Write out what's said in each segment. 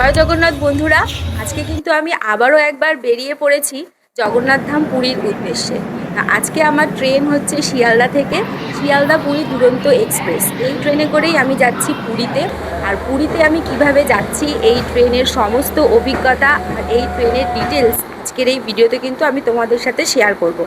জয় জগন্নাথ বন্ধুরা, আজকে কিন্তু আমি আবারও একবার বেরিয়ে পড়েছি জগন্নাথ ধাম পুরীর উদ্দেশ্যে। আজকে আমার ট্রেন হচ্ছে শিয়ালদা থেকে, শিয়ালদা পুরী দুরন্ত এক্সপ্রেস। এই ট্রেনে করেই আমি যাচ্ছি পুরীতে। আর পুরীতে আমি কিভাবে যাচ্ছি, এই ট্রেনের সমস্ত অভিজ্ঞতা আর এই ট্রেনের ডিটেলস আজকের এই ভিডিওতে কিন্তু আমি তোমাদের সাথে শেয়ার করব।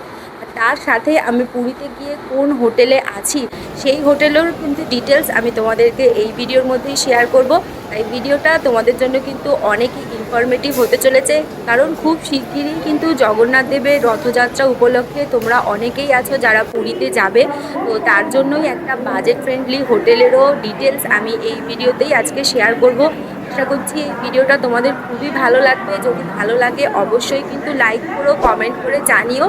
তার সাথে আমি পুরীতে গিয়ে কোন হোটেলে আছি সেই হোটেলের কিন্তু ডিটেলস আমি তোমাদেরকে এই ভিডিওর মধ্যেই শেয়ার করব। এই ভিডিওটা তোমাদের জন্য কিন্তু অনেকই ইনফরমেটিভ হতে চলেছে, কারণ খুব শিগগিরই কিন্তু জগন্নাথ দেবের রথযাত্রা উপলক্ষে তোমরা অনেকেই আছো যারা পুরীতে যাবে। তো তার জন্যই একটা বাজেট ফ্রেন্ডলি হোটেলেরও ডিটেলস আমি এই ভিডিওতেই আজকে শেয়ার করব। আশা করছি এই ভিডিওটা তোমাদের খুবই ভালো লাগবে। যদি ভালো লাগে অবশ্যই কিন্তু লাইক করো, কমেন্ট করে জানিও।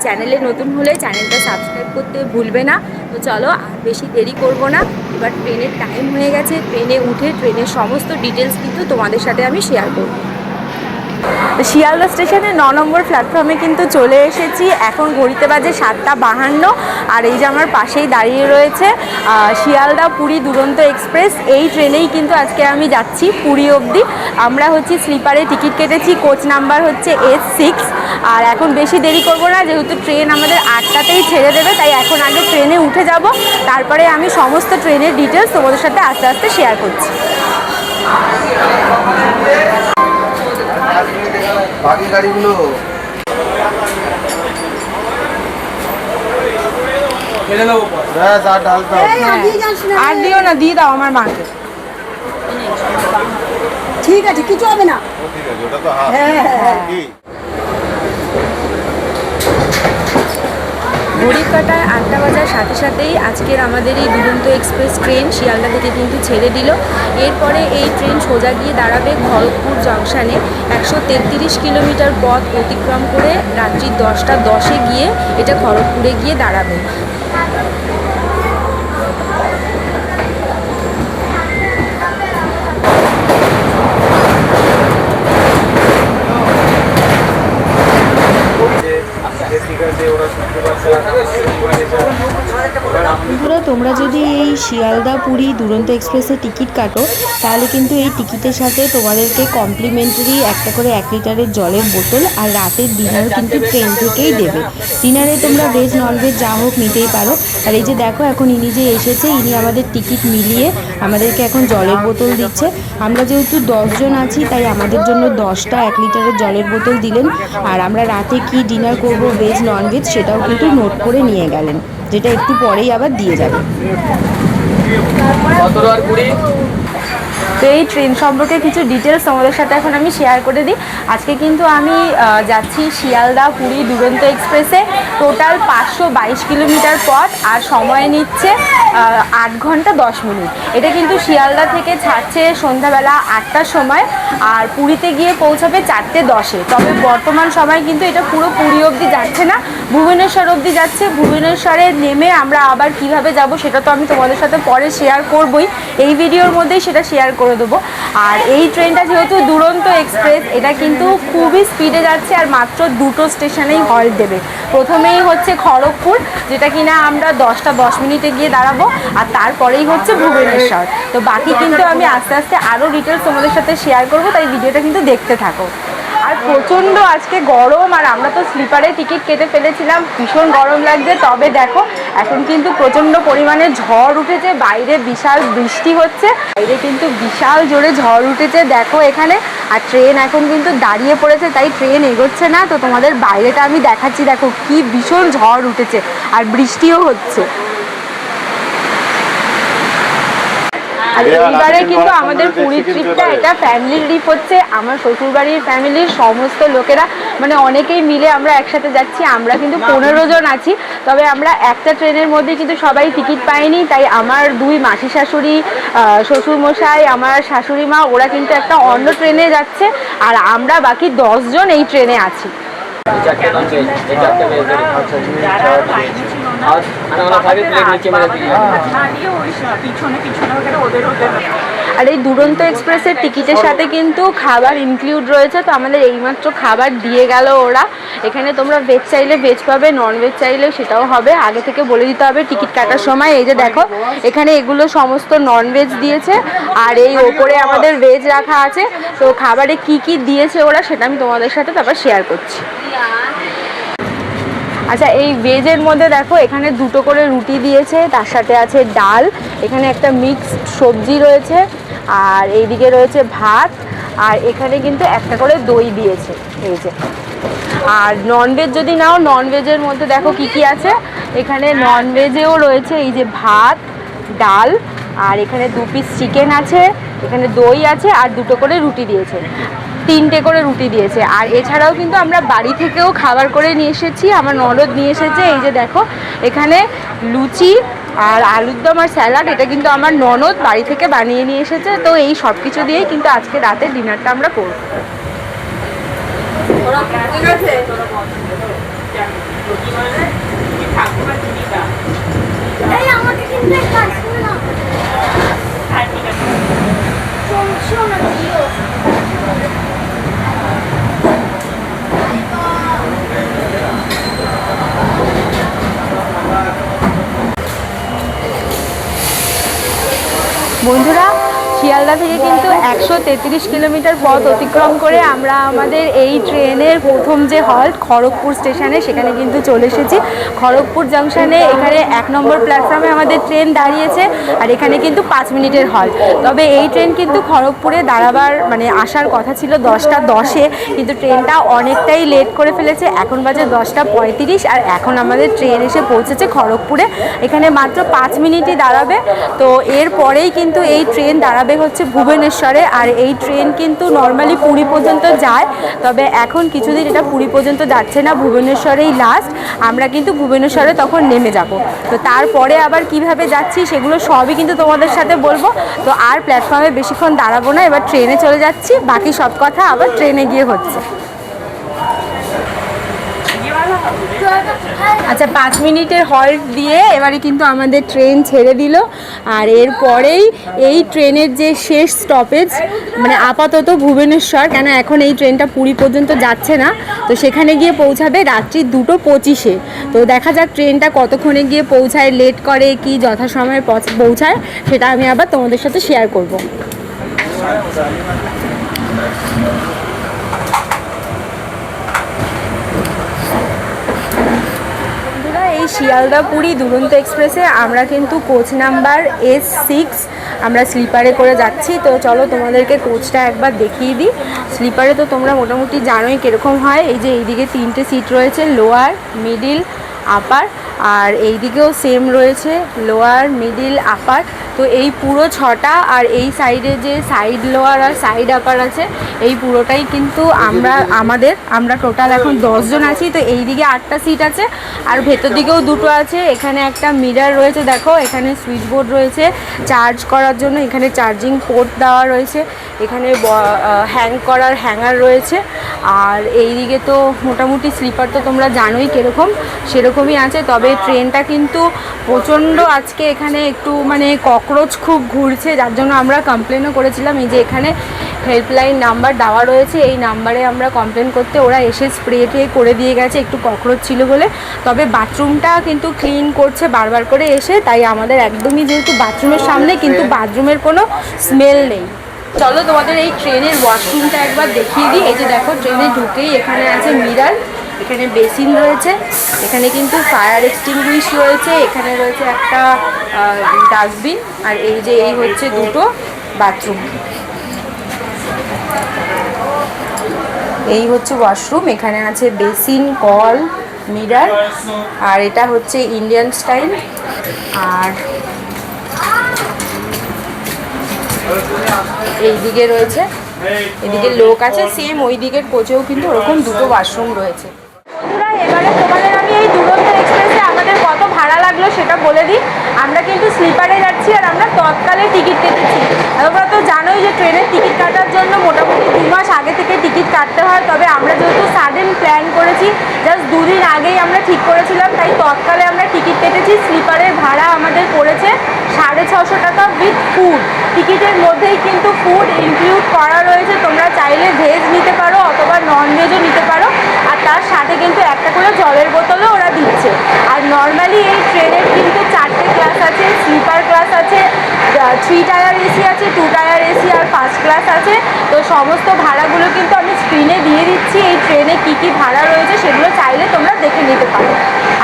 চ্যানেলে নতুন হলে চ্যানেলটা সাবস্ক্রাইব করতে ভুলবে না। তো চলো আর বেশি দেরি করব না, এবার ট্রেনের টাইম হয়ে গেছে। ট্রেনে উঠে ট্রেনের সমস্ত ডিটেলস কিন্তু তোমাদের সাথে আমি শেয়ার করব। শিয়ালদা স্টেশনে 9 নম্বর প্ল্যাটফর্মে কিন্তু চলে এসেছি। এখন ঘড়িতে বাজে 7:52। আর এই যে আমার পাশেই দাঁড়িয়ে রয়েছে শিয়ালদা পুরী দুরন্ত এক্সপ্রেস। এই ট্রেনেই কিন্তু আজকে আমি যাচ্ছি পুরী অবধি। আমরা হচ্ছে স্লিপারে টিকিট কেটেছি, কোচ নাম্বার হচ্ছে S6। আর এখন বেশি দেরি করব না, যেহেতু ট্রেন আমাদের 8টাতেই ছেড়ে দেবে, তাই এখন আগে ট্রেনে উঠে যাব, তারপরে আমি সমস্ত ট্রেনের ডিটেলস তোমাদের সাথে আস্তে আস্তে শেয়ার করছি। বাকি গাড়িগুলো আর দিও না, দিয়ে দাও আমার মাকে। ঠিক আছে, কিছু হবে না। ঘড়ির কাঁটায় 8টা বাজার সাথে সাথেই আজকের আমাদের এই দুরন্ত এক্সপ্রেস ট্রেন শিয়ালদা থেকে কিন্তু ছেড়ে দিল। এরপরে এই ট্রেন সোজা গিয়ে দাঁড়াবে খড়গপুর জংশনে। 133 কিলোমিটার পথ অতিক্রম করে রাত্রি 10টা 10-এ গিয়ে এটা খড়গপুরে গিয়ে দাঁড়াবে। তোমরা যদি এই শিয়ালদা পুরী দুরন্ত এক্সপ্রেসে টিকিট কাটো, তাহলে কিন্তু এই টিকিটের সাথে তোমাদেরকে কমপ্লিমেন্টারি একটা করে 1 লিটারের জলের বোতল আর রাতের ডিনারও কিন্তু ট্রেন থেকেই দেবে। ডিনারে তোমরা ভেজ ননভেজ যা হোক নিতেই পারো। আর এই যে দেখো, এখন ইনি যে এসেছে, ইনি আমাদের টিকিট মিলিয়ে আমাদেরকে এখন জলের বোতল দিচ্ছে। আমরা যেহেতু 10 জন আছি, তাই আমাদের জন্য 10টা 1 লিটারের জলের বোতল দিলেন। আর আমরা রাতে কি ডিনার করব, ভেজ ননভেজ, সেটাও কিন্তু নোট করে নিয়ে গেলেন, যেটা একটু পরেই আবার দিয়ে যাবে। তো এই ট্রেন সম্পর্কে কিছু ডিটেলস তোমাদের সাথে এখন আমি শেয়ার করে দিই। আজকে কিন্তু আমি যাচ্ছি শিয়ালদা পুরী দুরন্ত এক্সপ্রেসে। টোটাল 522 কিলোমিটার পথ, আর সময় নিচ্ছে 8 ঘন্টা 10 মিনিট। এটা কিন্তু শিয়ালদা থেকে ছাড়ছে সন্ধ্যাবেলা 8টার সময়, আর পুরীতে গিয়ে পৌঁছাবে 4:10-এ। তবে বর্তমান সময় কিন্তু এটা পুরো পুরী অবধি যাচ্ছে না, ভুবনেশ্বর অবধি যাচ্ছে। ভুবনেশ্বরে নেমে আমরা আবার কিভাবে যাব সেটা তো আমি তোমাদের সাথে পরে শেয়ার করবই, এই ভিডিওর মধ্যেই সেটা শেয়ার করে দেবো। আর এই ট্রেনটা যেহেতু দুরন্ত এক্সপ্রেস, এটা কিন্তু খুবই স্পিডে যাচ্ছে, আর মাত্র 2টো স্টেশনেই হল্ট দেবে। প্রথমেই হচ্ছে খড়গপুর, যেটা কিনা আমরা 10টা 10 মিনিটে গিয়ে দাঁড়াবো, আর তারপরেই হচ্ছে ভুবনেশ্বর। তো বাকি কিন্তু আমি আস্তে আস্তে আরও ডিটেলস তোমাদের সাথে শেয়ার করবো, তাই ভিডিওটা কিন্তু দেখতে থাকো। আর প্রচণ্ড আজকে গরম, আর আমরা তো স্লিপারে টিকিট কেটে ফেলেছিলাম, ভীষণ গরম লাগছে। তবে দেখো, এখন কিন্তু প্রচণ্ড পরিমাণে ঝড় উঠেছে, বাইরে বিশাল বৃষ্টি হচ্ছে, বাইরে কিন্তু বিশাল জোরে ঝড় উঠেছে দেখো এখানে। আর ট্রেন এখন কিন্তু দাঁড়িয়ে পড়েছে, তাই ট্রেন এগোচ্ছে না। তো তোমাদের বাইরেটা আমি দেখাচ্ছি, দেখো কি ভীষণ ঝড় উঠেছে, আর বৃষ্টিও হচ্ছে। আর এইবারে কিন্তু আমাদের পুরী ট্রিপটা এটা ফ্যামিলি ট্রিপ হচ্ছে। আমার শ্বশুরবাড়ির ফ্যামিলির সমস্ত লোকেরা, মানে অনেকেই মিলে আমরা একসাথে যাচ্ছি। আমরা কিন্তু 15 জন আছি, তবে আমরা একটা ট্রেনের মধ্যে কিন্তু সবাই টিকিট পাইনি, তাই আমার 2 মাসি শাশুড়ি, শ্বশুরমশাই, আমার শাশুড়ি মা, ওরা কিন্তু একটা অন্য ট্রেনে যাচ্ছে, আর আমরা বাকি 10 জন এই ট্রেনে আছি। और खाना खा के प्लेट नीचे में रख दीजिए। আর এই দুরন্ত এক্সপ্রেসের টিকিটের সাথে কিন্তু খাবার ইনক্লুড রয়েছে, তো আমাদের এইমাত্র খাবার দিয়ে গেল ওরা। এখানে তোমরা ভেজ চাইলে ভেজ পাবে, নন ভেজ চাইলে সেটাও হবে, আগে থেকে বলে দিতে হবে টিকিট কাটার সময়। এই যে দেখো এখানে এগুলো সমস্ত নন ভেজ দিয়েছে, আর এই ওপরে আমাদের ভেজ রাখা আছে। তো খাবারে কি কি দিয়েছে ওরা সেটা আমি তোমাদের সাথে তারপর শেয়ার করছি। আচ্ছা, এই ভেজের মধ্যে দেখো এখানে দুটো করে রুটি দিয়েছে, তার সাথে আছে ডাল, এখানে একটা মিক্সড সবজি রয়েছে, আর এইদিকে রয়েছে ভাত, আর এখানে কিন্তু একটা করে দই দিয়েছে এই যে। আর ননভেজ যদি নাও, ননভেজের মধ্যে দেখো কি কি আছে। এখানে ননভেজেও রয়েছে এই যে ভাত, ডাল, আর এখানে 2 পিস চিকেন আছে, এখানে দই আছে, আর দুটো করে রুটি দিয়েছে, 3টে করে রুটি দিয়েছে। আর এছাড়াও কিন্তু আমরা বাড়ি থেকেও খাবার করে নিয়ে এসেছি, আমার ননদ নিয়ে এসেছে। এই যে দেখো এখানে লুচি আর আলুর দম আর স্যালাড, এটা কিন্তু আমার ননদ বাড়ি থেকে বানিয়ে নিয়ে এসেছে। তো এই সব কিছু দিয়েই কিন্তু আজকে রাতে ডিনারটা আমরা করব। বন্ধুরা, শিয়ালদা থেকে কিন্তু 133 কিলোমিটার পথ অতিক্রম করে আমরা আমাদের এই ট্রেনের প্রথম যে হল্ট খড়গপুর স্টেশনে, সেখানে কিন্তু চলে এসেছি। খড়গপুর জাংশনে এখানে 1 নম্বর প্ল্যাটফর্মে আমাদের ট্রেন দাঁড়িয়েছে, আর এখানে কিন্তু 5 মিনিটের হল্ট। তবে এই ট্রেন কিন্তু খড়গপুরে দাঁড়াবার মানে আসার কথা ছিল 10টা 10-এ, কিন্তু ট্রেনটা অনেকটাই লেট করে ফেলেছে। এখন বাজে 10টা 35, আর এখন আমাদের ট্রেন এসে পৌঁছেছে খড়গপুরে। এখানে মাত্র 5 মিনিটই দাঁড়াবে। তো এরপরেই কিন্তু এই ট্রেন দাঁড়াবে হচ্ছে ভুবনেশ্বরে। আর এই ট্রেন কিন্তু নর্মালি পুরী পর্যন্ত যায়, তবে এখন কিছুদিন এটা পুরী পর্যন্ত যাচ্ছে না, ভুবনেশ্বরেই লাস্ট। আমরা কিন্তু ভুবনেশ্বরে তখন নেমে যাব। তো তারপরে আবার কিভাবে যাচ্ছি সেগুলো সবই কিন্তু তোমাদের সাথে বলবো। তো আর প্ল্যাটফর্মে বেশিক্ষণ দাঁড়াবো না, এবার ট্রেনে চলে যাচ্ছি, বাকি সব কথা আবার ট্রেনে গিয়ে হচ্ছে। আচ্ছা, 5 মিনিটের হল্ট দিয়ে এবারে কিন্তু আমাদের ট্রেন ছেড়ে দিল। আর এরপরেই এই ট্রেনের যে শেষ স্টপেজ, মানে আপাতত ভুবনেশ্বর, কেন এখন এই ট্রেনটা পুরী পর্যন্ত যাচ্ছে না, তো সেখানে গিয়ে পৌঁছাবে রাত্রি 2:25-এ। তো দেখা যাক ট্রেনটা কতক্ষণে গিয়ে পৌঁছায়, লেট করে কি যথাসময়ে পৌঁছায়, সেটা আমি আবার তোমাদের সাথে শেয়ার করব। এই শিয়ালদা পুরী দুরন্ত এক্সপ্রেসে আমরা কিন্তু কোচ নাম্বার S6 আমরা স্লিপারে করে যাচ্ছি। তো চলো তোমাদেরকে কোচটা একবার দেখিয়ে দিই। স্লিপারে তো তোমরা মোটামুটি জানোই কীরকম হয়। এই যে এইদিকে 3টে সিট রয়েছে, লোয়ার, মিডিল, আপার, আর এই দিকেও সেম রয়েছে, লোয়ার, মিডিল, আপার। তো এই পুরো 6টা, আর এই সাইডে যে সাইড লোয়ার আর সাইড আপার আছে, এই পুরোটাই কিন্তু আমরা টোটাল এখন 10 জন আছি। তো এই দিকে 8টা সিট আছে, আর ভেতর দিকেও 2টো আছে। এখানে একটা মিরার রয়েছে, দেখো এখানে সুইচ বোর্ড রয়েছে চার্জ করার জন্য, এখানে চার্জিং পোর্ট দেওয়া রয়েছে, এখানে হ্যাং করার হ্যাঙ্গার রয়েছে। আর এই দিকে তো মোটামুটি স্লিপার তো তোমরা জানোই কীরকম, সেরকমই আছে। তবে ট্রেনটা কিন্তু প্রচণ্ড আজকে এখানে একটু মানে ককরোচ খুব ঘুরছে, যার জন্য আমরা কমপ্লেনও করেছিলাম। এই যে এখানে হেল্পলাইন নাম্বার দেওয়া রয়েছে, এই নাম্বারে আমরা কমপ্লেন করতে ওরা এসে স্প্রে করে দিয়ে গেছে, একটু ককরোচ ছিল বলে। তবে বাথরুমটা কিন্তু ক্লিন করছে বারবার করে এসে, তাই আমাদের একদমই যেহেতু বাথরুমের সামনে, কিন্তু বাথরুমের কোনো স্মেল নেই। চলো তোমাদের এই ট্রেনের ওয়াশরুমটা একবার দেখিয়ে দিই। এই যে দেখো ট্রেনে ঢুকেই এখানে আছে মিরার, এখানে বেসিন রয়েছে, এখানে কিন্তু ফায়ার এক্সটিংগুইশ রয়েছে, এখানে রয়েছে একটা ডাস্টবিন, আর এই হচ্ছে 2টো বাথরুম। এই হচ্ছে ওয়াশরুম, এখানে আছে বেসিন, কল, মিরার, আর এটা হচ্ছে ইন্ডিয়ান স্টাইল। আর এই দিকে রয়েছে, এদিকে লোক আছে, সেম ওই দিকের কোচেও কিন্তু ওরকম 2টো ওয়াশরুম রয়েছে। বন্ধুরা, এবারে তোমাদের আমি এই দুরন্ত এক্সপ্রেসে আমাদের কত ভাড়া লাগলো সেটা বলে দিই। আমরা কিন্তু স্লিপারে যাচ্ছি, আর আমরা তৎকালে টিকিট কেটেছি। তোমরা তো জানোই যে ট্রেনের টিকিট কাটার জন্য মোটামুটি 2 মাস আগে থেকে টিকিট কাটতে হয়। তবে আমরা যেহেতু সাডেন প্ল্যান করেছি, জাস্ট 2 দিন আগেই আমরা ঠিক করেছিলাম, তাই তৎকালে আমরা টিকিট কেটেছি। স্লিপারের ভাড়া আমাদের পড়েছে 650 টাকা উইথ ফুড। টিকিটের মধ্যেই কিন্তু ফুড ইনক্লুড করা রয়েছে। তোমরা চাইলে ভেজ নিতে পারো অথবা নন ভেজও নিতে পারো। আর তার সাথে কিন্তু একটা করে জলের বোতলও ওরা দিচ্ছে। আর নর্মালি এই ট্রেনের কিন্তু 4টে ক্লাস আছে। স্লিপার ক্লাস আছে, 3 টায়ার এসি আছে, 2 টায়ার এসি আর ফার্স্ট ক্লাস আছে। তো সমস্ত ভাড়াগুলো কিন্তু আমি স্ক্রিনে দিয়ে দিচ্ছি। এই ট্রেনে কি কি ভাড়া রয়েছে সেগুলো চাইলে তোমরা দেখে নিতে পারো।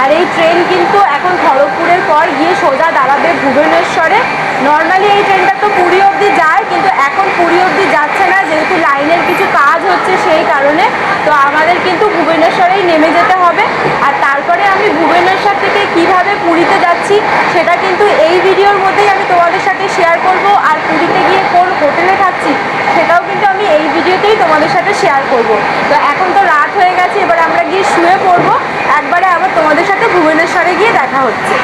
আর এই ট্রেন কিন্তু এখন খড়গপুরের পর গিয়ে সোজা দাঁড়াবে ভুবনেশ্বরে। নর্মালি এই ট্রেনটা তো পুরী অবধি যায়, কিন্তু এখন পুরী অবধি যাচ্ছে না, যেহেতু লাইনের কিছু কাজ হচ্ছে সেই কারণে। তো আমাদের কিন্তু ভুবনেশ্বরেই নেমে যেতে হবে। আর তারপরে আমি ভুবনেশ্বর থেকে কিভাবে পুরীতে যাচ্ছি সেটা কিন্তু এই ভিডিওর মধ্যেই আমি তোমাদের সাথে শেয়ার করব। আর পুরীতে গিয়ে কোন হোটেলে থাকছি সেটাও কিন্তু আমি এই ভিডিওতেই তোমাদের সাথে শেয়ার করব। তো এখন তো রাত হয়ে গেছে, এবার আমরা গিয়ে শুয়ে পড়বো। একবারে আবার তোমাদের সাথে ভুবনেশ্বরে গিয়ে দেখা হচ্ছে।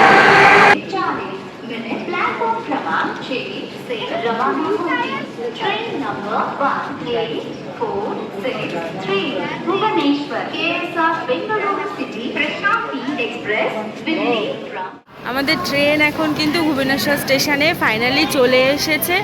प्लेटफॉर्म क्रमांक 6 से रवाना होगी train number 18463 Bhubaneswar KSR Bengaluru city Prashanti express Delhi from. আমাদের ট্রেন এখন কিন্তু ভুবনেশ্বর স্টেশনে ফাইনালি চলে এসেছে।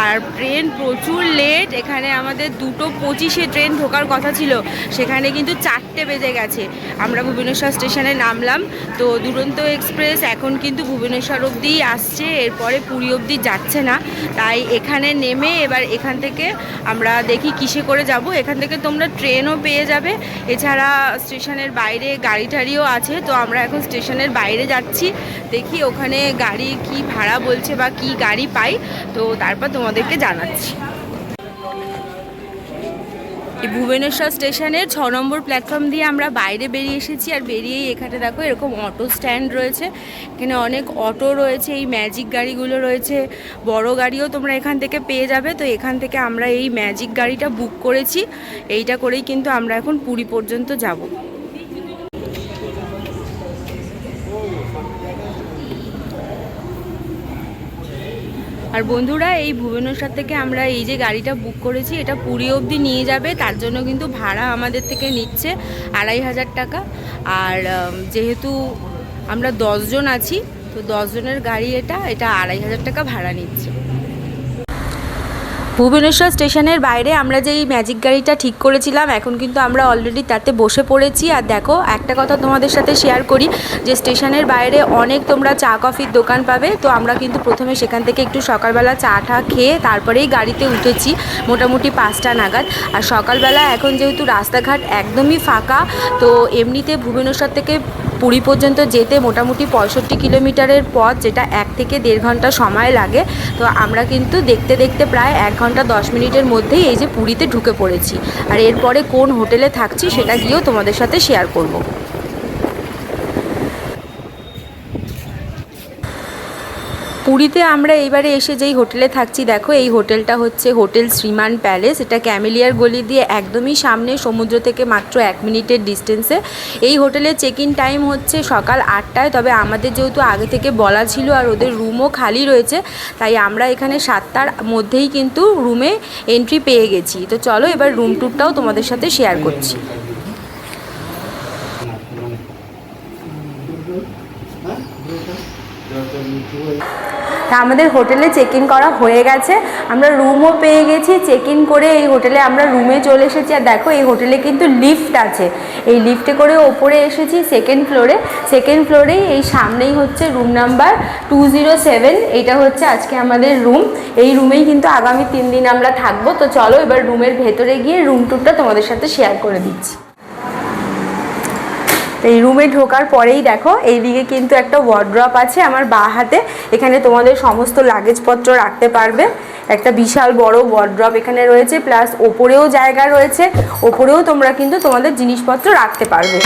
আর ট্রেন প্রচুর লেট। এখানে আমাদের 2:25-এ ট্রেন ঢোকার কথা ছিল, সেখানে কিন্তু 4টে বেজে গেছে। আমরা ভুবনেশ্বর স্টেশনে নামলাম। তো দুরন্ত এক্সপ্রেস এখন কিন্তু ভুবনেশ্বর অবধি আসছে, এরপরে পুরী অবধি যাচ্ছে না। তাই এখানে নেমে এবার এখান থেকে আমরা দেখি কিসে করে যাব। এখান থেকে তোমরা ট্রেনও পেয়ে যাবে, এছাড়া স্টেশনের বাইরে গাড়ি টাড়িও আছে। তো আমরা এখন স্টেশনের বাইরে যাচ্ছি, দেখি ওখানে গাড়ি কি ভাড়া বলছে বা কি গাড়ি পাই, তো তারপর তোমাদেরকে জানাচ্ছি। এই ভুবনেশ্বর স্টেশনের 6 নম্বর প্ল্যাটফর্ম দিয়ে আমরা বাইরে বেরিয়ে এসেছি। আর বেরিয়েই এখানে দেখো এরকম অটো স্ট্যান্ড রয়েছে, এখানে অনেক অটো রয়েছে, এই ম্যাজিক গাড়িগুলো রয়েছে, বড় গাড়িও তোমরা এখান থেকে পেয়ে যাবে। তো এখান থেকে আমরা এই ম্যাজিক গাড়িটা বুক করেছি, এইটা করেই কিন্তু আমরা এখন পুরী পর্যন্ত যাব। আর বন্ধুরা, এই ভুবনেশ্বর থেকে আমরা এই যে গাড়িটা বুক করেছি এটা পুরী অবধি নিয়ে যাবে। তার জন্য কিন্তু ভাড়া আমাদের থেকে নিচ্ছে 2500 টাকা। আর যেহেতু আমরা 10 জন আছি, তো 10 জনের গাড়ি এটা 2500 টাকা ভাড়া নিচ্ছে। ভুবনেশ্বর স্টেশনের বাইরে আমরা যে এই ম্যাজিক গাড়িটা ঠিক করেছিলাম, এখন কিন্তু আমরা অলরেডি তাতে বসে পড়েছি। আর দেখো একটা কথা তোমাদের সাথে শেয়ার করি, যে স্টেশনের বাইরে অনেক তোমরা চা কফির দোকান পাবে। তো আমরা কিন্তু প্রথমে সেখান থেকে একটু সকালবেলা চা টা খেয়ে তারপরেই গাড়িতে উঠেছি মোটামুটি 5টা নাগাদ। আর সকালবেলা এখন যেহেতু রাস্তাঘাট একদমই ফাঁকা, তো এমনিতে ভুবনেশ্বর থেকে পুরী পর্যন্ত যেতে মোটামুটি 65 কিলোমিটারের পথ, যেটা 1 থেকে 1.5 ঘন্টা সময় লাগে। তো আমরা কিন্তু দেখতে দেখতে প্রায় 1 ঘন্টা 10 মিনিটের মধ্যেই এই যে পুরীতে ঢুকে পড়েছি। আর এরপরে কোন হোটেলে থাকছি সেটা গিয়েও তোমাদের সাথে শেয়ার করব। পুরীতে আমরা এইবারে এসে যেই হোটেলে থাকছি, দেখো এই হোটেলটা হচ্ছে হোটেল শ্রীমান প্যালেস। এটা ক্যামেলিয়ার গলি দিয়ে একদমই সামনে, সমুদ্র থেকে মাত্র 1 মিনিটের ডিস্টেন্সে। এই হোটেলের চেক ইন টাইম হচ্ছে সকাল 8টায়। তবে আমাদের যেহেতু আগে থেকে বলা ছিল আর ওদের রুমও খালি রয়েছে, তাই আমরা এখানে 7টার মধ্যেই কিন্তু রুমে এন্ট্রি পেয়ে গেছি। তো চলো এবার রুম ট্যুরটাও তোমাদের সাথে শেয়ার করছি। তা আমাদের হোটেলে চেক ইন করা হয়ে গেছে, আমরা রুমও পেয়ে গেছি। চেক ইন করে এই হোটেলে আমরা রুমে চলে এসেছি। আর দেখো এই হোটেলে কিন্তু লিফট আছে, এই লিফটে করে ওপরে এসেছি সেকেন্ড ফ্লোরে। সেকেন্ড ফ্লোরেই এই সামনেই হচ্ছে রুম নাম্বার 207। এটা হচ্ছে আজকে আমাদের রুম। এই রুমেই কিন্তু আগামী 3 দিন আমরা থাকবো। তো চলো এবার রুমের ভেতরে গিয়ে রুম ট্যুরটা তোমাদের সাথে শেয়ার করে দিচ্ছি। এই রুমে ঢোকার পরেই দেখো এইদিকে কিন্তু একটা ওয়ার্ড্রপ আছে আমার বাঁ হাতে। এখানে তোমাদের সমস্ত লাগেজপত্র রাখতে পারবে। একটা বিশাল বড় ওয়ার্ড্রপ এখানে রয়েছে, প্লাস ওপরেও জায়গা রয়েছে, ওপরেও তোমরা কিন্তু তোমাদের জিনিসপত্র রাখতে পারবে।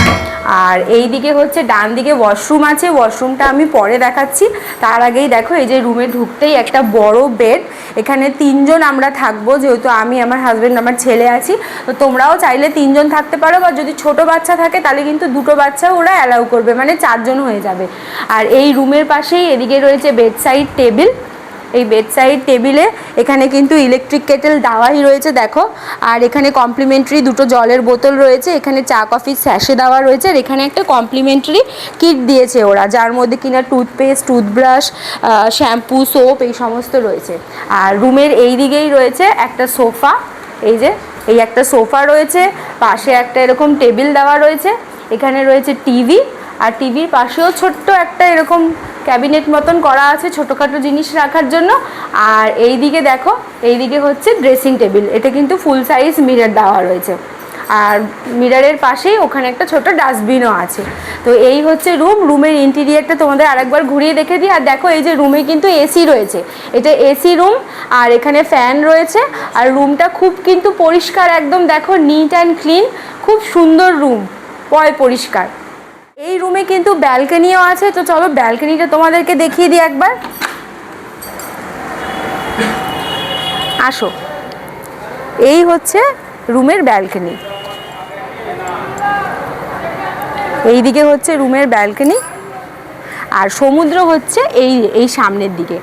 আর এই দিকে হচ্ছে ডান দিকে ওয়াশরুম আছে, ওয়াশরুমটা আমি পরে দেখাচ্ছি। তার আগেই দেখো এই যে রুমে ঢুকতেই একটা বড় বেড। এখানে 3 জন আমরা থাকবো, যেহেতু আমি, আমার হাজব্যান্ড, আমার ছেলে আছি। তো তোমরাও চাইলে 3 জন থাকতে পারো, বা যদি ছোট বাচ্চা থাকে তাহলে কিন্তু 2টো বাচ্চা ওরা অ্যালাউ করবে, মানে 4 জন হয়ে যাবে। আর এই রুমের পাশেই এদিকে রয়েছে বেডসাইড টেবিল। এই বেড সাইড টেবিলে এখানে কিন্তু ইলেকট্রিক কেটেল দেওয়াই রয়েছে দেখো। আর এখানে কমপ্লিমেন্টারি দুটো জলের বোতল রয়েছে, এখানে চা কফির স্যাশে দেওয়া রয়েছে, আর এখানে একটা কমপ্লিমেন্টারি কিট দিয়েছে ওরা, যার মধ্যে কিনা টুথপেস্ট, টুথব্রাশ, শ্যাম্পু, সোপ এই সমস্ত রয়েছে। আর রুমের এই দিকেই রয়েছে একটা সোফা, এই একটা সোফা রয়েছে, পাশে একটা এরকম টেবিল দেওয়া রয়েছে, এখানে রয়েছে টিভি, আর টিভির পাশেও ছোট্ট একটা এরকম ক্যাবিনেট মতন করা আছে ছোটোখাটো জিনিস রাখার জন্য। আর এই দিকে দেখো, এই দিকে হচ্ছে ড্রেসিং টেবিল, এটা কিন্তু ফুল সাইজ মিরর দেওয়া রয়েছে, আর মিররের পাশেই ওখানে একটা ছোট ডাস্টবিনও আছে। তো এই হচ্ছে রুমের ইন্টেরিয়ারটা তোমাদের আরেকবার ঘুরিয়ে দেখে দিই। আর দেখো এই যে রুমে কিন্তু এসি রয়েছে, এটা এসি রুম, আর এখানে ফ্যান রয়েছে, আর রুমটা খুব কিন্তু পরিষ্কার একদম, দেখো নিট অ্যান্ড ক্লিন, খুব সুন্দর রুম, পরিষ্কার। এই রুমে কিন্তু ব্যালকনিও আছে, তো চলো ব্যালকনিটা তোমাদেরকে দেখিয়ে দিই একবার, আসো। এই হচ্ছে রুমের ব্যালকনি, এইদিকে হচ্ছে রুমের ব্যালকনি, আর সমুদ্র হচ্ছে এই সামনের দিকে।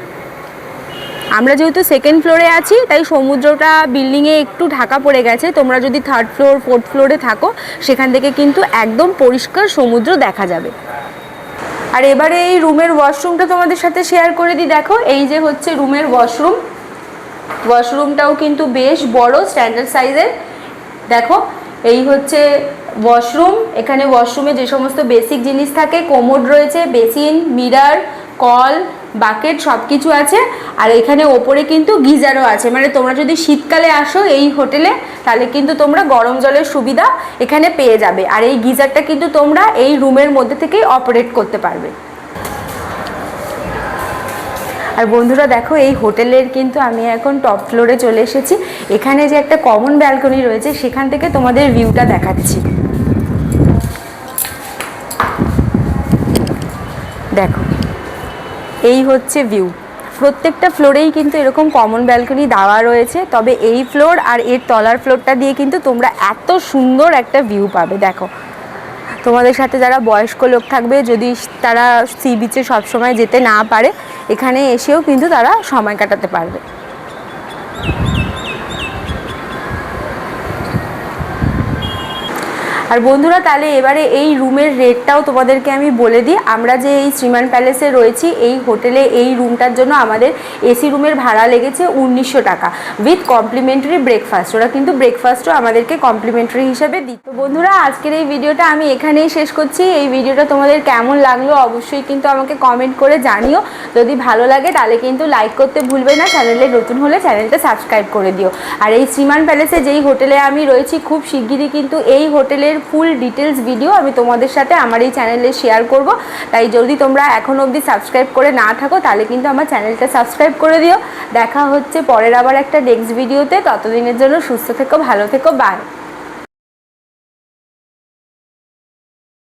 আমরা যেহেতু সেকেন্ড ফ্লোরে আছি তাই সমুদ্রটা বিল্ডিংয়ে একটু ঢাকা পড়ে গেছে, তোমরা যদি থার্ড ফ্লোর ফোর্থ ফ্লোরে থাকো সেখান থেকে কিন্তু একদম পরিষ্কার সমুদ্র দেখা যাবে। আর এবারে এই রুমের ওয়াশরুমটা তোমাদের সাথে শেয়ার করে দিই। দেখো এই যে হচ্ছে রুমের ওয়াশরুমটাও কিন্তু বেশ বড়, স্ট্যান্ডার্ড সাইজের। দেখো এই হচ্ছে ওয়াশরুম, এখানে ওয়াশরুমে যে সমস্ত বেসিক জিনিস থাকে, কোমোড রয়েছে, বেসিন, মিরর, কল, বাকেট সব কিছু আছে। আর এখানে ওপরে কিন্তু গিজারও আছে, মানে তোমরা যদি শীতকালে আসো এই হোটেলে তাহলে কিন্তু তোমরা গরম জলের সুবিধা এখানে পেয়ে যাবে। আর এই গিজারটা কিন্তু তোমরা এই রুমের মধ্যে থেকেই অপারেট করতে পারবে। আর বন্ধুরা দেখো এই হোটেলের কিন্তু আমি এখন টপ ফ্লোরে চলে এসেছি, এখানে যে একটা কমন ব্যালকনি রয়েছে সেখান থেকে তোমাদের ভিউটা দেখাচ্ছি। দেখো এই হচ্ছে ভিউ, প্রত্যেকটা ফ্লোরেই কিন্তু এরকম কমন ব্যালকনি দেওয়া রয়েছে, তবে এই ফ্লোর আর এর তলার ফ্লোরটা দিয়ে কিন্তু তোমরা এত সুন্দর একটা ভিউ পাবে। দেখো তোমাদের সাথে যারা বয়স্ক লোক থাকবে, যদি তারা সি বিচে সবসময় যেতে না পারে, এখানে এসেও কিন্তু তারা সময় কাটাতে পারবে। আর বন্ধুরা তাহলে এবারে এই রুমের রেটটাও তোমাদেরকে আমি বলে দিই। আমরা যে এই শ্রীমান প্যালেসে রয়েছি, এই হোটেলে এই রুমটার জন্য আমাদের এসি রুমের ভাড়া লেগেছে 1900 টাকা উইথ কমপ্লিমেন্টারি ব্রেকফাস্ট। ওরা কিন্তু ব্রেকফাস্টও আমাদেরকে কমপ্লিমেন্টারি হিসাবে দিত। তো বন্ধুরা আজকের এই ভিডিওটা আমি এখানেই শেষ করছি। এই ভিডিওটা তোমাদের কেমন লাগলো অবশ্যই কিন্তু আমাকে কমেন্ট করে জানিও। যদি ভালো লাগে তাহলে কিন্তু লাইক করতে ভুলবে না, চ্যানেলে নতুন হলে চ্যানেলটা সাবস্ক্রাইব করে দিও। আর এই শ্রীমান প্যালেসে যেই হোটেলে আমি রয়েছি, খুব শিগগিরই কিন্তু এই হোটেলের ফুল ডিটেলস ভিডিও আমি তোমাদের সাথে আমার এই চ্যানেলে শেয়ার করব। তাই যদি তোমরা এখনও অবধি সাবস্ক্রাইব করে না থাকো তাহলে কিন্তু আমার চ্যানেলটা সাবস্ক্রাইব করে দিও। দেখা হচ্ছে পরের আবার একটা নেক্সট ভিডিওতে, ততদিনের জন্য সুস্থ থেকো, ভালো থেকো, বাই।